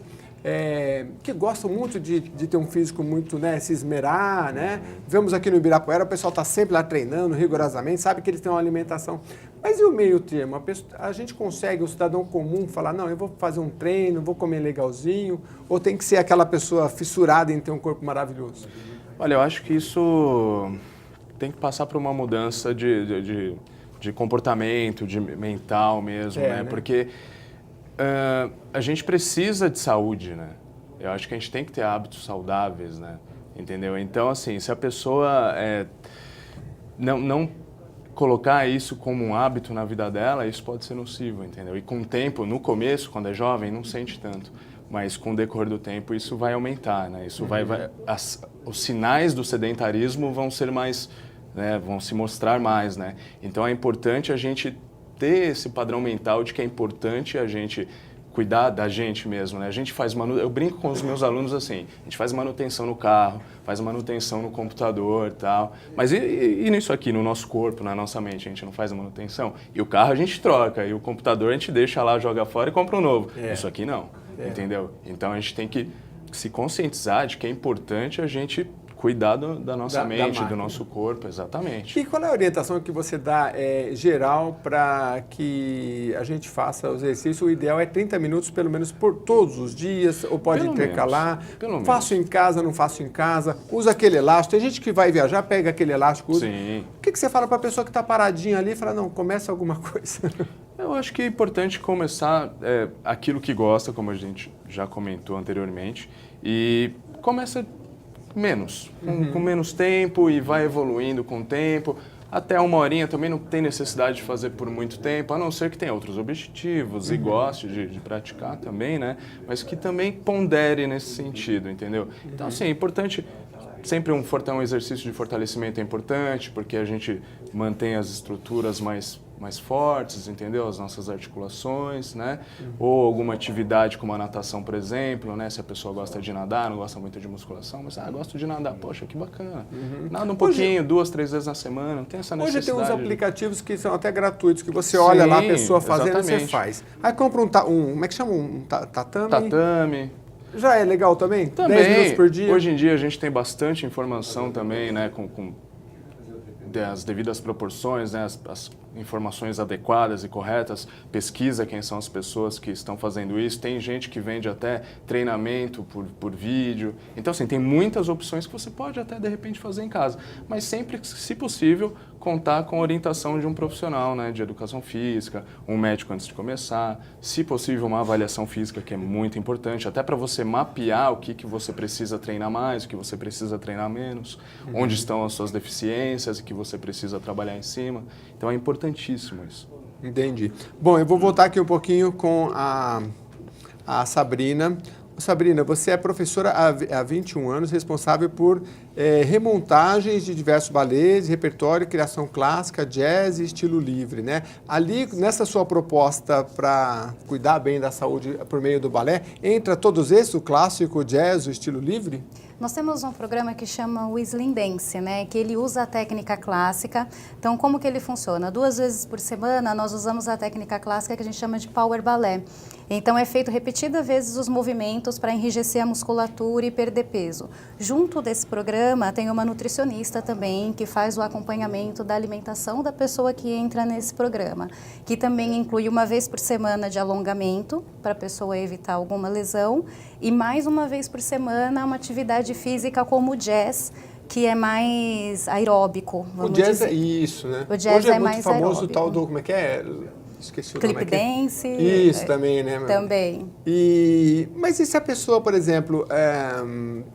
que gostam muito de ter um físico muito, né, se esmerar, né? Vemos aqui no Ibirapuera, o pessoal está sempre lá treinando rigorosamente, sabe que eles têm uma alimentação. Mas e o meio termo? A gente consegue, o cidadão comum, falar, não, eu vou fazer um treino, vou comer legalzinho, ou tem que ser aquela pessoa fissurada em ter um corpo maravilhoso? Olha, eu acho que isso tem que passar por uma mudança de de comportamento, de mental mesmo, né? Porque a gente precisa de saúde, né? Eu acho que a gente tem que ter hábitos saudáveis, né? Entendeu? Então, assim, se a pessoa não colocar isso como um hábito na vida dela, isso pode ser nocivo, entendeu? E com o tempo, no começo, quando é jovem, não sente tanto. Mas com o decorrer do tempo, isso vai aumentar, né? Isso os sinais do sedentarismo vão ser mais, né? Vão se mostrar mais, né? Então é importante a gente ter esse padrão mental de que é importante a gente cuidar da gente mesmo, né? A gente faz eu brinco com os meus alunos assim, a gente faz manutenção no carro, faz manutenção no computador e tal, mas e nisso aqui, no nosso corpo, na nossa mente, a gente não faz a manutenção? E o carro a gente troca, e o computador a gente deixa lá, joga fora e compra um novo. Isso aqui não, entendeu? Então a gente tem que se conscientizar de que é importante a gente cuidar da nossa mente, do nosso corpo, exatamente. E qual é a orientação que você dá geral para que a gente faça o exercício? O ideal é 30 minutos, pelo menos, por todos os dias, ou pode intercalar? Faço em casa, não faço em casa? Usa aquele elástico. Tem gente que vai viajar, pega aquele elástico, usa. Sim. O que você fala para a pessoa que está paradinha ali e fala, não, começa alguma coisa? Eu acho que é importante começar aquilo que gosta, como a gente já comentou anteriormente, e começa menos, com menos tempo e vai evoluindo com o tempo. Até 1 horinha também não tem necessidade de fazer por muito tempo, a não ser que tenha outros objetivos e goste de praticar também, né? Mas que também pondere nesse sentido, entendeu? Então, assim, é importante, sempre um exercício de fortalecimento é importante, porque a gente mantém as estruturas mais fortes, entendeu? As nossas articulações, né? Ou alguma atividade como a natação, por exemplo, né? Se a pessoa gosta de nadar, não gosta muito de musculação, mas gosto de nadar, poxa, que bacana. Nada um pouquinho, 2, 3 vezes na semana, não tem essa necessidade. Hoje tem uns aplicativos que são até gratuitos, que você olha lá a pessoa fazendo e você faz. Aí compra como é que chama? Um tatame? Tatame. Já é legal também? Também. 10 minutos por dia? Hoje em dia a gente tem bastante informação também, né? Com as devidas proporções, né, as informações adequadas e corretas, pesquisa quem são as pessoas que estão fazendo isso, tem gente que vende até treinamento por vídeo, então assim, tem muitas opções que você pode até de repente fazer em casa, mas sempre, se possível, contar com a orientação de um profissional, né, de educação física, um médico antes de começar, se possível uma avaliação física, que é muito importante, até para você mapear o que você precisa treinar mais, o que você precisa treinar menos, onde estão as suas deficiências e que você precisa trabalhar em cima. Então é importantíssimo isso. Entendi. Bom, eu vou voltar aqui um pouquinho com a Sabrina. Sabrina, você é professora há 21 anos, responsável por remontagens de diversos balés, repertório, criação clássica, jazz e estilo livre, né? Ali, nessa sua proposta para cuidar bem da saúde por meio do balé, entra todos esses, o clássico, o jazz, o estilo livre? Nós temos um programa que chama o Slim Dance, né, que ele usa a técnica clássica. Então, como que ele funciona? 2 vezes por semana, nós usamos a técnica clássica que a gente chama de Power Ballet. Então, é feito repetidas vezes os movimentos para enrijecer a musculatura e perder peso. Junto desse programa, tem uma nutricionista também, que faz o acompanhamento da alimentação da pessoa que entra nesse programa, que também inclui 1 vez por semana de alongamento, para a pessoa evitar alguma lesão, e mais 1 vez por semana uma atividade física como o jazz, que é mais aeróbico, vamos dizer. O jazz é isso, né? O jazz hoje é muito mais famoso aeróbico. O tal do, como é que é? Esqueci o nome Clip aqui. dance. Isso também, né? Também. Mas e se a pessoa, por exemplo,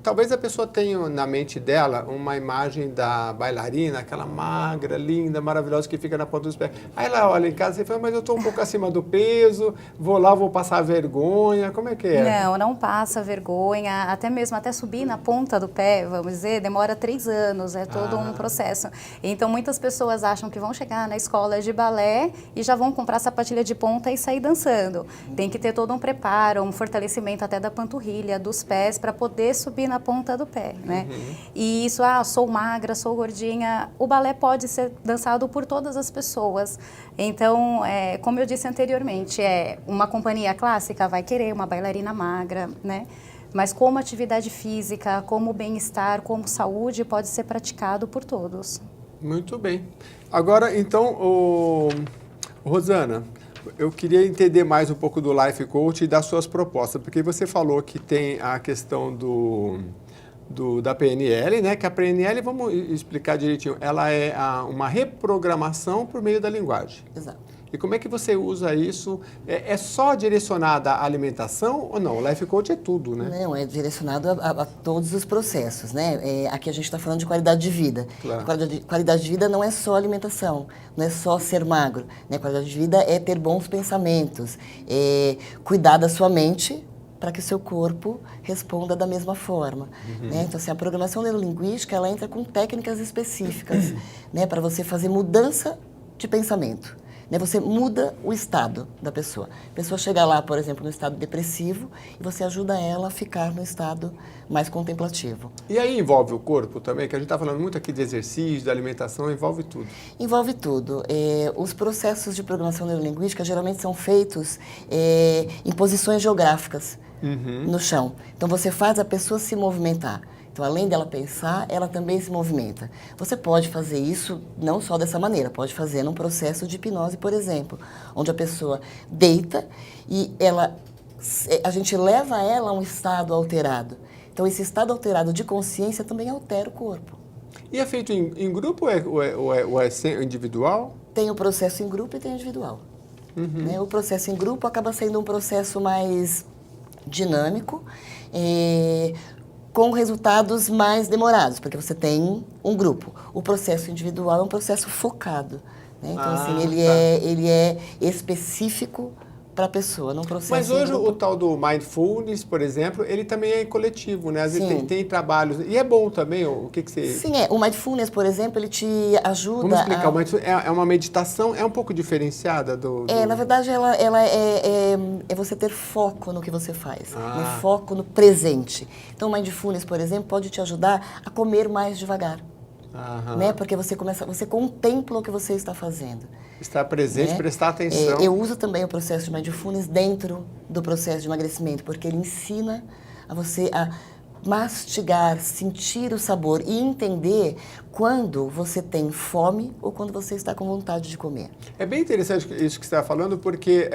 talvez a pessoa tenha na mente dela uma imagem da bailarina, aquela magra, linda, maravilhosa, que fica na ponta dos pés. Aí ela olha em casa e fala, mas eu estou um pouco acima do peso, vou lá, vou passar vergonha, como é que é? Não passa vergonha, até subir na ponta do pé, vamos dizer, demora 3 anos, é todo um processo. Então, muitas pessoas acham que vão chegar na escola de balé e já vão comprar sapatilha de ponta e sair dançando. Tem que ter todo um preparo, um fortalecimento até da panturrilha, dos pés, para poder subir na ponta do pé, né? E isso, sou magra, sou gordinha, o balé pode ser dançado por todas as pessoas. Então, como eu disse anteriormente, uma companhia clássica vai querer uma bailarina magra, né? Mas como atividade física, como bem-estar, como saúde, pode ser praticado por todos. Muito bem. Agora, então, Rosana, eu queria entender mais um pouco do Life Coach e das suas propostas, porque você falou que tem a questão da PNL, né? Que a PNL, vamos explicar direitinho, ela é uma reprogramação por meio da linguagem. Exato. E como é que você usa isso? É só direcionada à alimentação ou não? O Life Coach é tudo, né? Não, é direcionado a todos os processos, né? Aqui a gente está falando de qualidade de vida. Claro. Qualidade de vida não é só alimentação, não é só ser magro, né? Qualidade de vida é ter bons pensamentos, cuidar da sua mente para que o seu corpo responda da mesma forma. Né? Então, assim, a programação neurolinguística, ela entra com técnicas específicas, né? Para você fazer mudança de pensamento. Né? Você muda o estado da pessoa. A pessoa chega lá, por exemplo, no estado depressivo e você ajuda ela a ficar no estado mais contemplativo. E aí envolve o corpo também, que a gente está falando muito aqui de exercício, de alimentação, envolve tudo. Envolve tudo. Os processos de programação neurolinguística geralmente são feitos em posições geográficas no chão. Então você faz a pessoa se movimentar. Então, além dela pensar, ela também se movimenta. Você pode fazer isso não só dessa maneira, pode fazer num processo de hipnose, por exemplo, onde a pessoa deita e a gente leva ela a um estado alterado. Então, esse estado alterado de consciência também altera o corpo. E é feito em grupo ou é individual? Tem o processo em grupo e tem o individual. Né? O processo em grupo acaba sendo um processo mais dinâmico, com resultados mais demorados, porque você tem um grupo. O processo individual é um processo focado. Né? Então, assim, ele é específico para a pessoa, num processo. Mas hoje o tal do Mindfulness, por exemplo, ele também é coletivo, né? Às vezes tem trabalhos, e é bom também, o que você... Sim, o Mindfulness, por exemplo, ele te ajuda. Vamos explicar, o Mindfulness é uma meditação, é um pouco diferenciada do... Na verdade, ela é você ter foco no que você faz, foco no presente. Então, o Mindfulness, por exemplo, pode te ajudar a comer mais devagar. Né? Porque você contempla o que você está fazendo. Estar presente, prestar atenção. Eu uso também o processo de Mindfulness dentro do processo de emagrecimento, porque ele ensina a você a mastigar, sentir o sabor e entender quando você tem fome ou quando você está com vontade de comer. É bem interessante isso que você está falando, porque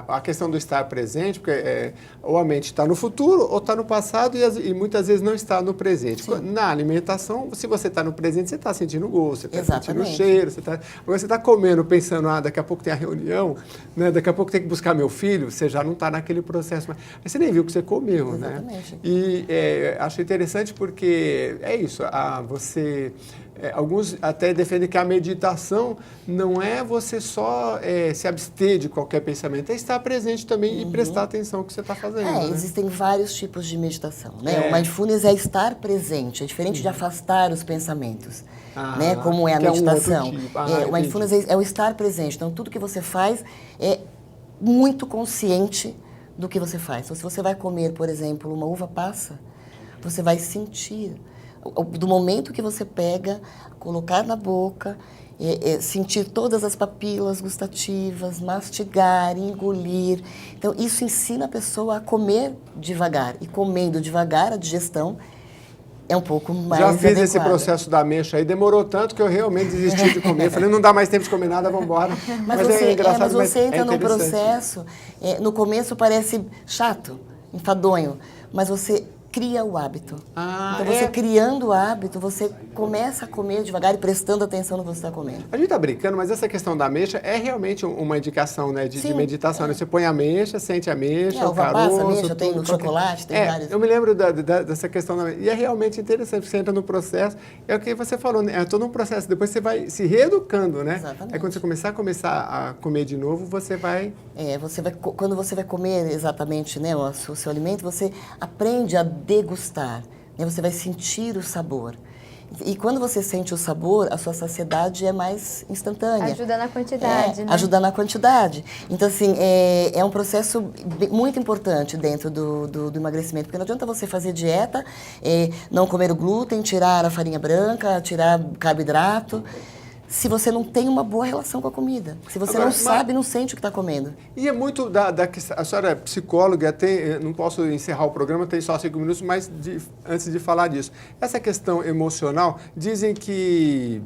a questão do estar presente, porque ou a mente está no futuro ou está no passado e muitas vezes não está no presente. Sim. Na alimentação, se você está no presente, você está sentindo o gosto, você está sentindo o cheiro, você está comendo, pensando, daqui a pouco tem a reunião, né? Daqui a pouco tem que buscar meu filho, você já não está naquele processo. Mas você nem viu o que você comeu, exatamente. Né? E acho interessante porque é isso, alguns até defendem que a meditação não é você só se abster de qualquer pensamento, é estar presente também e prestar atenção no que você está fazendo. Né? Existem vários tipos de meditação. Né? O Mindfulness é estar presente, é diferente de afastar os pensamentos, né? Como é a meditação. Tipo. O Mindfulness é o estar presente, então tudo que você faz é muito consciente do que você faz. Então, se você vai comer, por exemplo, uma uva passa, você vai sentir, do momento que você pega, colocar na boca, sentir todas as papilas gustativas, mastigar, engolir. Então, isso ensina a pessoa a comer devagar. E comendo devagar, a digestão é um pouco mais Já fiz adequada. Esse processo da ameixa aí, demorou tanto que eu realmente desisti de comer. Falei, não dá mais tempo de comer nada, vamos embora. Mas você entra num processo, no começo parece chato, enfadonho, mas você cria o hábito. Então, você criando o hábito, você começa a comer devagar e prestando atenção no que você está comendo. A gente está brincando, mas essa questão da ameixa é realmente uma indicação, né, de meditação. Né? Você põe a ameixa, sente a ameixa, o caroço... A ameixa, tem no chocolate, tem vários... Eu me lembro dessa questão da ameixa. E é realmente interessante, você entra no processo, é o que você falou, né? É todo um processo. Depois você vai se reeducando, né? Exatamente. Aí quando você começar a comer de novo, você vai... Quando você vai comer exatamente, né, o seu alimento, você aprende a degustar, né? Você vai sentir o sabor. E quando você sente o sabor, a sua saciedade é mais instantânea. Ajuda na quantidade, né? Ajuda na quantidade. Então, assim, é um processo muito importante dentro do emagrecimento, porque não adianta você fazer dieta, não comer o glúten, tirar a farinha branca, tirar carboidrato, se você não tem uma boa relação com a comida. Se você não sabe, não sente o que está comendo. E é muito a senhora é psicóloga, não posso encerrar o programa, tem só 5 minutos, mas antes de falar disso. Essa questão emocional, dizem que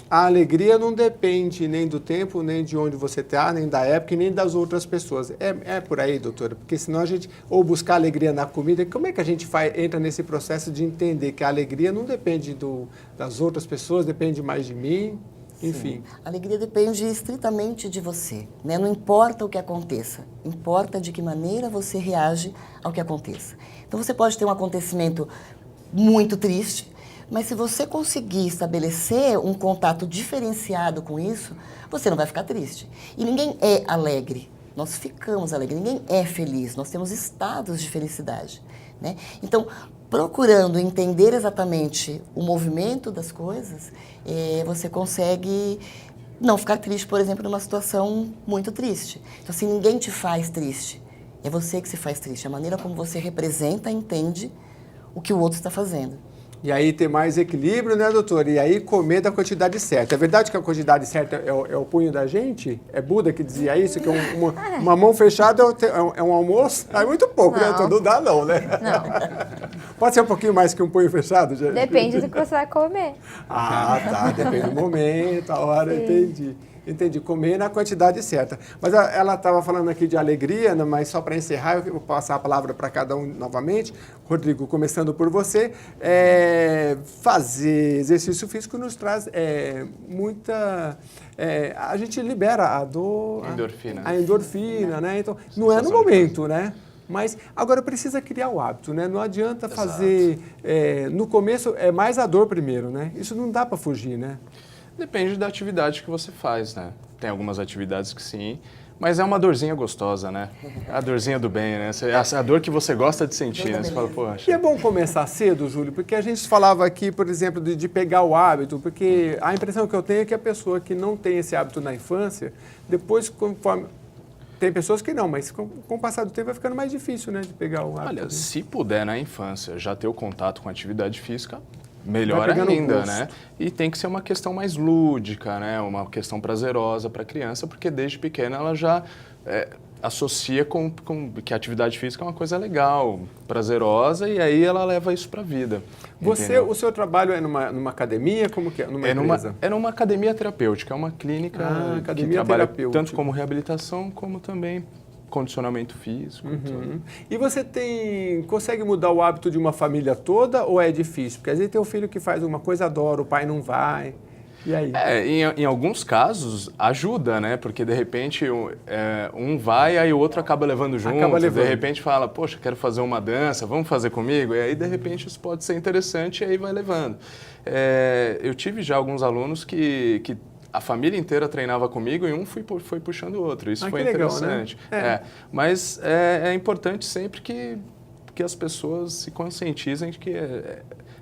a alegria não depende nem do tempo, nem de onde você está, nem da época, e nem das outras pessoas. É por aí, doutora? Porque senão a gente, ou buscar alegria na comida, como é que a gente entra nesse processo de entender que a alegria não depende das outras pessoas, depende mais de mim, enfim. Sim. A alegria depende estritamente de você, né? Não importa o que aconteça, importa de que maneira você reage ao que aconteça. Então você pode ter um acontecimento muito triste, mas se você conseguir estabelecer um contato diferenciado com isso, você não vai ficar triste. E ninguém é alegre, nós ficamos alegres, ninguém é feliz, nós temos estados de felicidade, né? Então, procurando entender exatamente o movimento das coisas, você consegue não ficar triste, por exemplo, numa situação muito triste. Então, assim, ninguém te faz triste, é você que se faz triste, a maneira como você representa, entende o que o outro está fazendo. E aí ter mais equilíbrio, né, doutor? E aí comer da quantidade certa. É verdade que a quantidade certa é o punho da gente? É Buda que dizia isso? Que uma mão fechada é um almoço? É muito pouco, né, doutor? Não dá não, né? Não. Pode ser um pouquinho mais que um punho fechado? Gente? Depende do que você vai comer. Ah, tá. Depende do momento, a hora, entendi. Entendi, comer na quantidade certa. Mas ela estava falando aqui de alegria, né, mas só para encerrar, eu vou passar a palavra para cada um novamente. Rodrigo, começando por você, fazer exercício físico nos traz muita... a gente libera a dor... Endorfina. A endorfina, né? Então, não é no momento, né? Mas agora precisa criar o hábito, né? Não adianta fazer... no começo é mais a dor primeiro, né? Isso não dá para fugir, né? Depende da atividade que você faz, né? Tem algumas atividades que sim, mas é uma dorzinha gostosa, né? A dorzinha do bem, né? A dor que você gosta de sentir, né? Você fala, poxa. E é bom começar cedo, Júlio, porque a gente falava aqui, por exemplo, de pegar o hábito, porque a impressão que eu tenho é que a pessoa que não tem esse hábito na infância, depois, conforme... Tem pessoas que não, mas com o passar do tempo vai ficando mais difícil, né, de pegar o hábito. Olha, se puder na infância já ter o contato com a atividade física, melhor ainda, né? E tem que ser uma questão mais lúdica, né? Uma questão prazerosa para a criança, porque desde pequena ela já associa com que a atividade física é uma coisa legal, prazerosa, e aí ela leva isso para a vida. O seu trabalho é numa academia? Como que é? Numa empresa? É numa academia terapêutica, é uma clínica que trabalha tanto como reabilitação, como também condicionamento físico. Uhum. E você consegue mudar o hábito de uma família toda ou é difícil? Porque às vezes tem um filho que faz uma coisa, adora, o pai não vai. E aí? Em alguns casos ajuda, né? Porque de repente um vai, aí o outro acaba levando junto. De repente fala, poxa, quero fazer uma dança, vamos fazer comigo? E aí de repente isso pode ser interessante e aí vai levando. Eu tive já alguns alunos que a família inteira treinava comigo e um foi puxando o outro. Isso foi interessante. Legal, né? Mas é importante sempre que as pessoas se conscientizem de que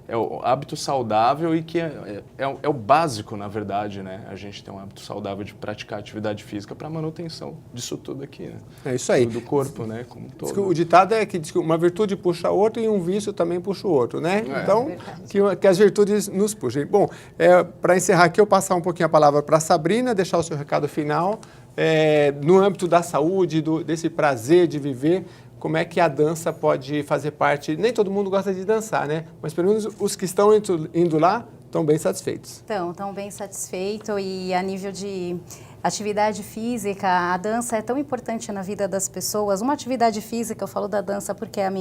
é o hábito saudável e que é o básico, na verdade, né? A gente tem um hábito saudável de praticar atividade física para manutenção disso tudo aqui, né? É isso aí. Do corpo, né? Como um todo. O ditado é que diz que uma virtude puxa a outra e um vício também puxa o outro, né? Então, que as virtudes nos puxem. Bom, para encerrar aqui, eu passar um pouquinho a palavra para a Sabrina, deixar o seu recado final. No âmbito da saúde, desse prazer de viver, como é que a dança pode fazer parte... Nem todo mundo gosta de dançar, né? Mas pelo menos os que estão indo lá estão bem satisfeitos. Estão bem satisfeitos e a nível de atividade física, a dança é tão importante na vida das pessoas. Uma atividade física, eu falo da dança porque é a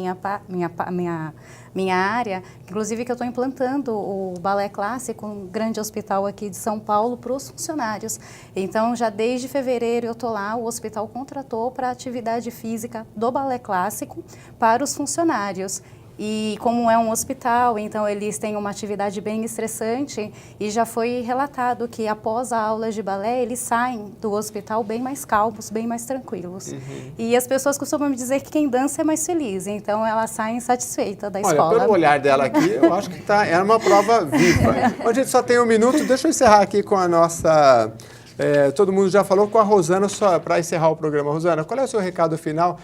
minha área, inclusive que eu estou implantando o balé clássico, um grande hospital aqui de São Paulo, para os funcionários. Então, já desde fevereiro eu estou lá, o hospital contratou para a atividade física do balé clássico para os funcionários. E como é um hospital, então eles têm uma atividade bem estressante e já foi relatado que após a aula de balé eles saem do hospital bem mais calmos, bem mais tranquilos. Uhum. E as pessoas costumam me dizer que quem dança é mais feliz, então elas saem satisfeitas da escola. Olha, pelo olhar dela aqui, eu acho que é uma prova viva. A gente só tem um minuto, deixa eu encerrar aqui com a nossa... todo mundo já falou com a Rosana, só para encerrar o programa. Rosana, qual é o seu recado final?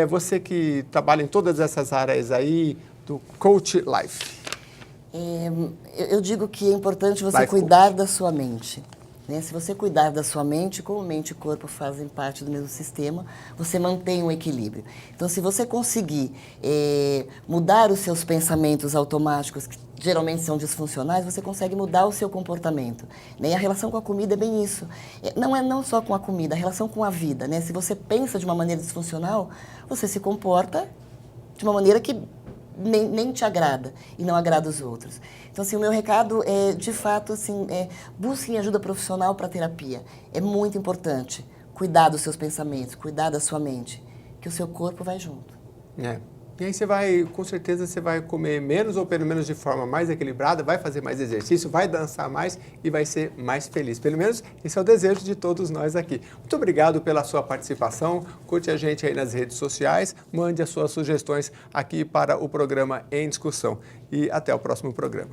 Você que trabalha em todas essas áreas aí, do Coach Life. Eu digo que é importante você cuidar da sua mente. né? Se você cuidar da sua mente, como mente e corpo fazem parte do mesmo sistema, você mantém um equilíbrio. Então, se você conseguir mudar os seus pensamentos automáticos, que geralmente são disfuncionais, você consegue mudar o seu comportamento, né? E a relação com a comida é bem isso. Não só com a comida, a relação com a vida, né? Se você pensa de uma maneira disfuncional, você se comporta de uma maneira que nem te agrada e não agrada os outros. Então, assim, o meu recado é, de fato, assim, busquem ajuda profissional para terapia. É muito importante cuidar dos seus pensamentos, cuidar da sua mente, que o seu corpo vai junto. E aí você vai, com certeza, você vai comer menos ou pelo menos de forma mais equilibrada, vai fazer mais exercício, vai dançar mais e vai ser mais feliz. Pelo menos esse é o desejo de todos nós aqui. Muito obrigado pela sua participação. Curte a gente aí nas redes sociais, mande as suas sugestões aqui para o programa Em Discussão. E até o próximo programa.